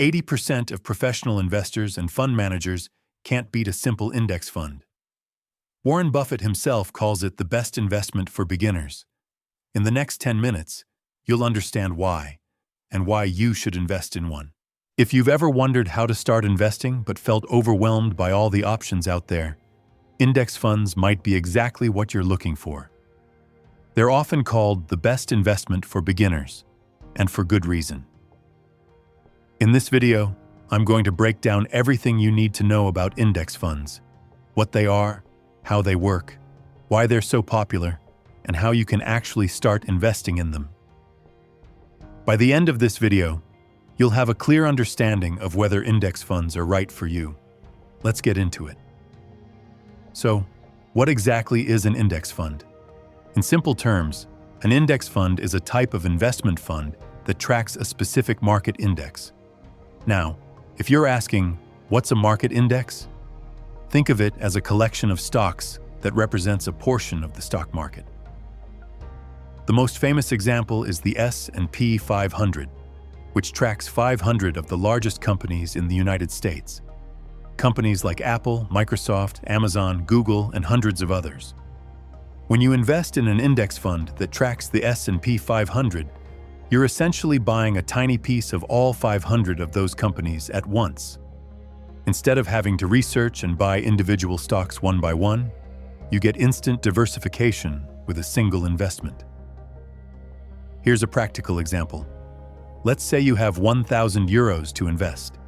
80% of professional investors and fund managers can't beat a simple index fund. Warren Buffett himself calls it the best investment for beginners. In the next 10 minutes, you'll understand why, and why you should invest in one. If you've ever wondered how to start investing but felt overwhelmed by all the options out there, index funds might be exactly what you're looking for. They're often called the best investment for beginners, and for good reason. In this video, I'm going to break down everything you need to know about index funds, what they are, how they work, why they're so popular, and how you can actually start investing in them. By the end of this video, you'll have a clear understanding of whether index funds are right for you. Let's get into it. So, what exactly is an index fund? In simple terms, an index fund is a type of investment fund that tracks a specific market index. Now, if you're asking, what's a market index? Think of it as a collection of stocks that represents a portion of the stock market. The most famous example is the S&P 500, which tracks 500 of the largest companies in the United States. Companies like Apple, Microsoft, Amazon, Google, and hundreds of others. When you invest in an index fund that tracks the S&P 500, you're essentially buying a tiny piece of all 500 of those companies at once. Instead of having to research and buy individual stocks one by one, you get instant diversification with a single investment. Here's a practical example. Let's say you have 1,000 euros to invest.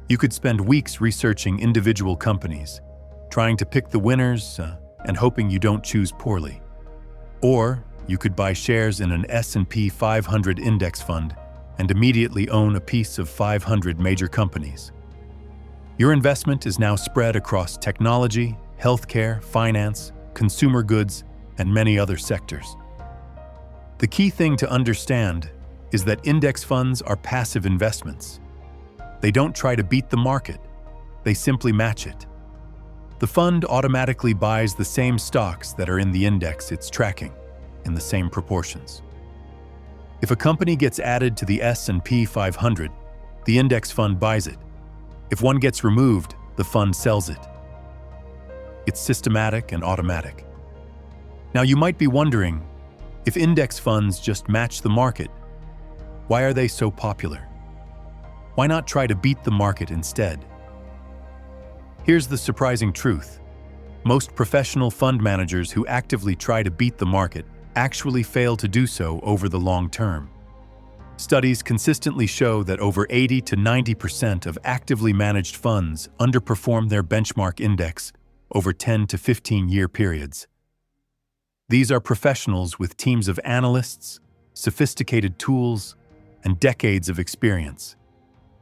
You could spend weeks researching individual companies, trying to pick the winners and hoping you don't choose poorly. Or you could buy shares in an S&P 500 index fund and immediately own a piece of 500 major companies. Your investment is now spread across technology, healthcare, finance, consumer goods, and many other sectors. The key thing to understand is that index funds are passive investments. They don't try to beat the market, they simply match it. The fund automatically buys the same stocks that are in the index it's tracking, in the same proportions. If a company gets added to the S&P 500, the index fund buys it. If one gets removed, the fund sells it. It's systematic and automatic. Now you might be wondering, if index funds just match the market, why are they so popular? Why not try to beat the market instead? Here's the surprising truth. Most professional fund managers who actively try to beat the market actually fail to do so over the long term. Studies consistently show that over 80 to 90% of actively managed funds underperform their benchmark index over 10 to 15-year periods. These are professionals with teams of analysts, sophisticated tools, and decades of experience,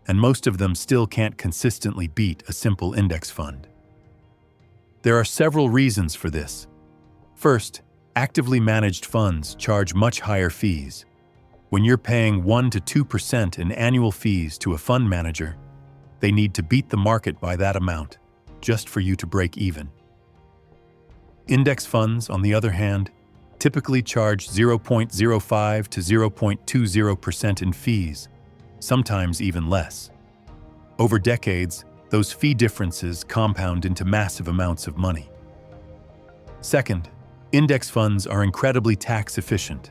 and most of them still can't consistently beat a simple index fund. There are several reasons for this. First, actively managed funds charge much higher fees. When you're paying 1 to 2% in annual fees to a fund manager, they need to beat the market by that amount, just for you to break even. Index funds, on the other hand, typically charge 0.05 to 0.20% in fees, sometimes even less. Over decades, those fee differences compound into massive amounts of money. Second, index funds are incredibly tax efficient.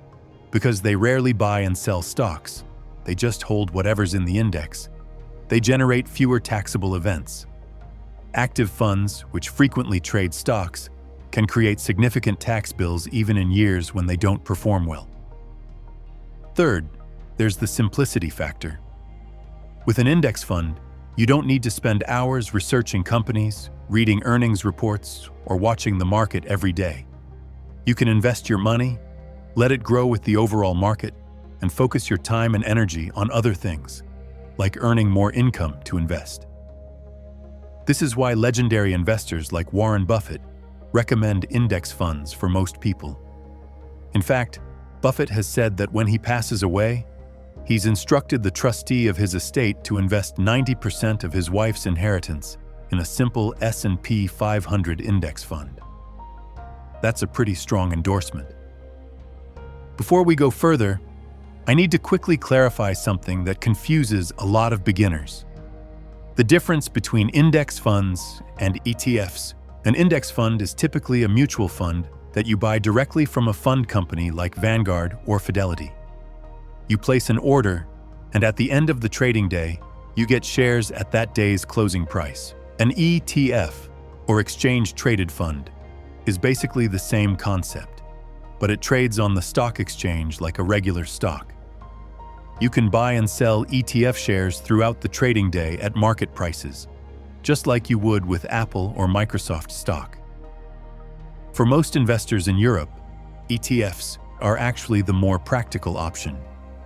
Because they rarely buy and sell stocks, they just hold whatever's in the index. They generate fewer taxable events. Active funds, which frequently trade stocks, can create significant tax bills even in years when they don't perform well. Third, there's the simplicity factor. With an index fund, you don't need to spend hours researching companies, reading earnings reports, or watching the market every day. You can invest your money, let it grow with the overall market, and focus your time and energy on other things, like earning more income to invest. This is why legendary investors like Warren Buffett recommend index funds for most people. In fact, Buffett has said that when he passes away, he's instructed the trustee of his estate to invest 90% of his wife's inheritance in a simple S&P 500 index fund. That's a pretty strong endorsement. Before we go further, I need to quickly clarify something that confuses a lot of beginners. The difference between index funds and ETFs. An index fund is typically a mutual fund that you buy directly from a fund company like Vanguard or Fidelity. You place an order, and at the end of the trading day, you get shares at that day's closing price. An ETF, or exchange-traded fund, is basically the same concept, but it trades on the stock exchange like a regular stock. You can buy and sell ETF shares throughout the trading day at market prices, just like you would with Apple or Microsoft stock. For most investors in Europe, ETFs are actually the more practical option.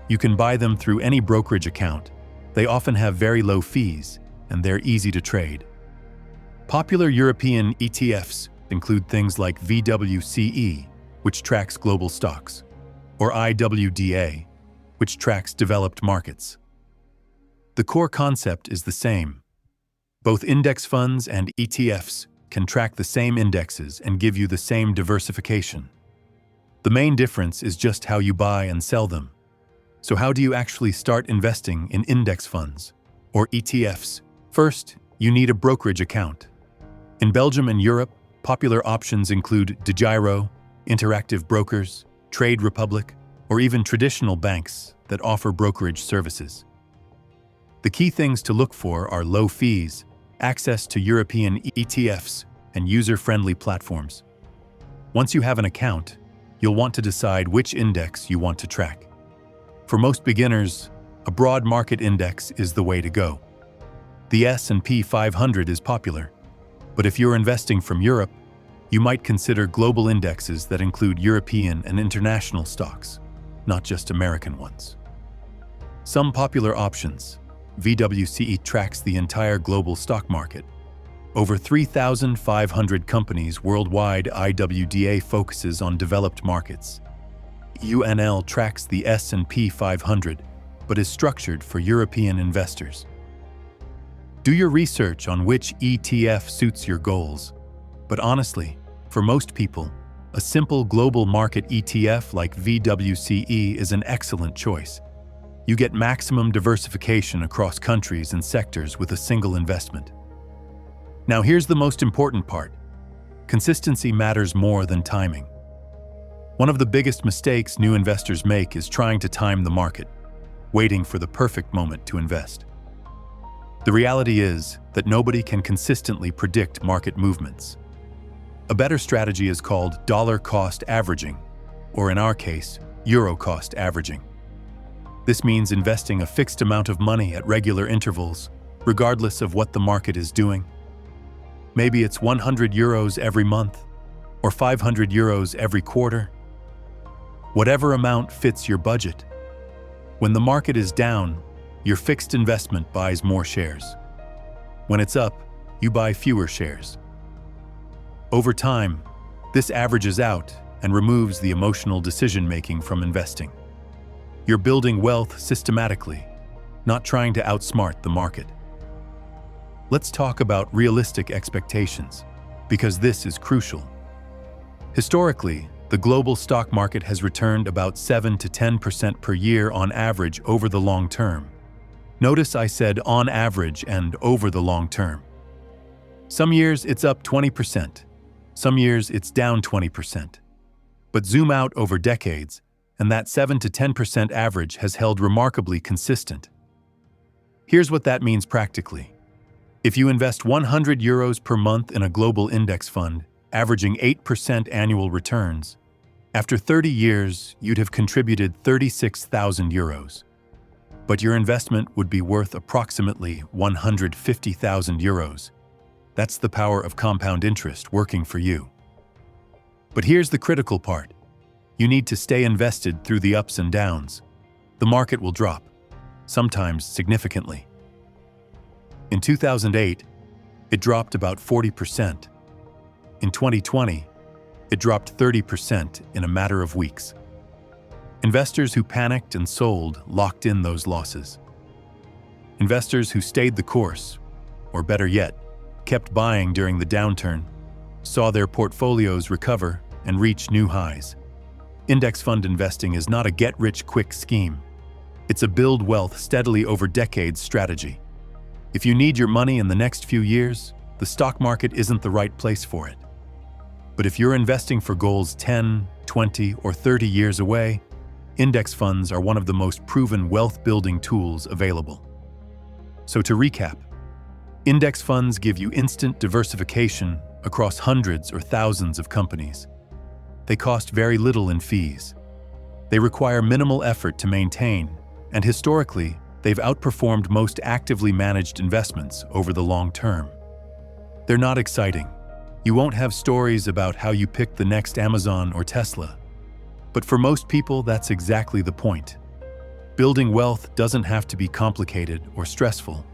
You can buy them through any brokerage account. They often have very low fees, and they're easy to trade. Popular European ETFs include things like VWCE, which tracks global stocks, or IWDA, which tracks developed markets. The core concept is the same. Both index funds and ETFs can track the same indexes and give you the same diversification. The main difference is just how you buy and sell them. So how do you actually start investing in index funds or ETFs? First, you need a brokerage account. In Belgium and Europe, popular options include DeGiro, Interactive Brokers, Trade Republic, or even traditional banks that offer brokerage services. The key things to look for are low fees, access to European ETFs, and user-friendly platforms. Once you have an account, you'll want to decide which index you want to track. For most beginners, a broad market index is the way to go. The S&P 500 is popular, but if you're investing from Europe, you might consider global indexes that include European and international stocks, not just American ones. Some popular options. VWCE tracks the entire global stock market. Over 3,500 companies worldwide. IWDA focuses on developed markets. UNL tracks the S&P 500, but is structured for European investors. Do your research on which ETF suits your goals. But honestly, for most people, a simple global market ETF like VWCE is an excellent choice. You get maximum diversification across countries and sectors with a single investment. Now here's the most important part. Consistency matters more than timing. One of the biggest mistakes new investors make is trying to time the market, waiting for the perfect moment to invest. The reality is that nobody can consistently predict market movements. A better strategy is called dollar cost averaging, or in our case, euro cost averaging. This means investing a fixed amount of money at regular intervals, regardless of what the market is doing. Maybe it's 100 euros every month, or 500 euros every quarter. Whatever amount fits your budget. When the market is down, your fixed investment buys more shares. When it's up, you buy fewer shares. Over time, this averages out and removes the emotional decision-making from investing. You're building wealth systematically, not trying to outsmart the market. Let's talk about realistic expectations, because this is crucial. Historically, the global stock market has returned about 7 to 10% per year on average over the long term. Notice I said on average and over the long term. Some years it's up 20%, some years it's down 20%. But zoom out over decades, and that 7 to 10% average has held remarkably consistent. Here's what that means practically. If you invest 100 euros per month in a global index fund, averaging 8% annual returns, after 30 years, you'd have contributed 36,000 euros. But your investment would be worth approximately 150,000 euros. That's the power of compound interest working for you. But here's the critical part. You need to stay invested through the ups and downs. The market will drop, sometimes significantly. In 2008, it dropped about 40%. In 2020, it dropped 30% in a matter of weeks. Investors who panicked and sold locked in those losses. Investors who stayed the course, or better yet, kept buying during the downturn, saw their portfolios recover and reach new highs. Index fund investing is not a get-rich-quick scheme. It's a build wealth steadily over decades strategy. If you need your money in the next few years, the stock market isn't the right place for it. But if you're investing for goals 10, 20, or 30 years away, index funds are one of the most proven wealth-building tools available. So to recap, index funds give you instant diversification across hundreds or thousands of companies. They cost very little in fees. They require minimal effort to maintain, and historically, they've outperformed most actively managed investments over the long term. They're not exciting. You won't have stories about how you picked the next Amazon or Tesla. But for most people, that's exactly the point. Building wealth doesn't have to be complicated or stressful.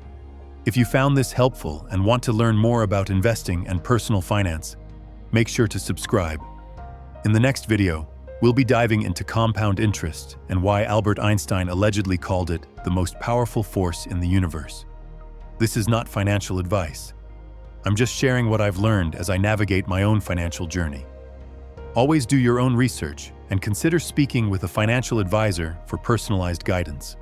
If you found this helpful and want to learn more about investing and personal finance, make sure to subscribe. In the next video, we'll be diving into compound interest and why Albert Einstein allegedly called it the most powerful force in the universe. This is not financial advice. I'm just sharing what I've learned as I navigate my own financial journey. Always do your own research and consider speaking with a financial advisor for personalized guidance.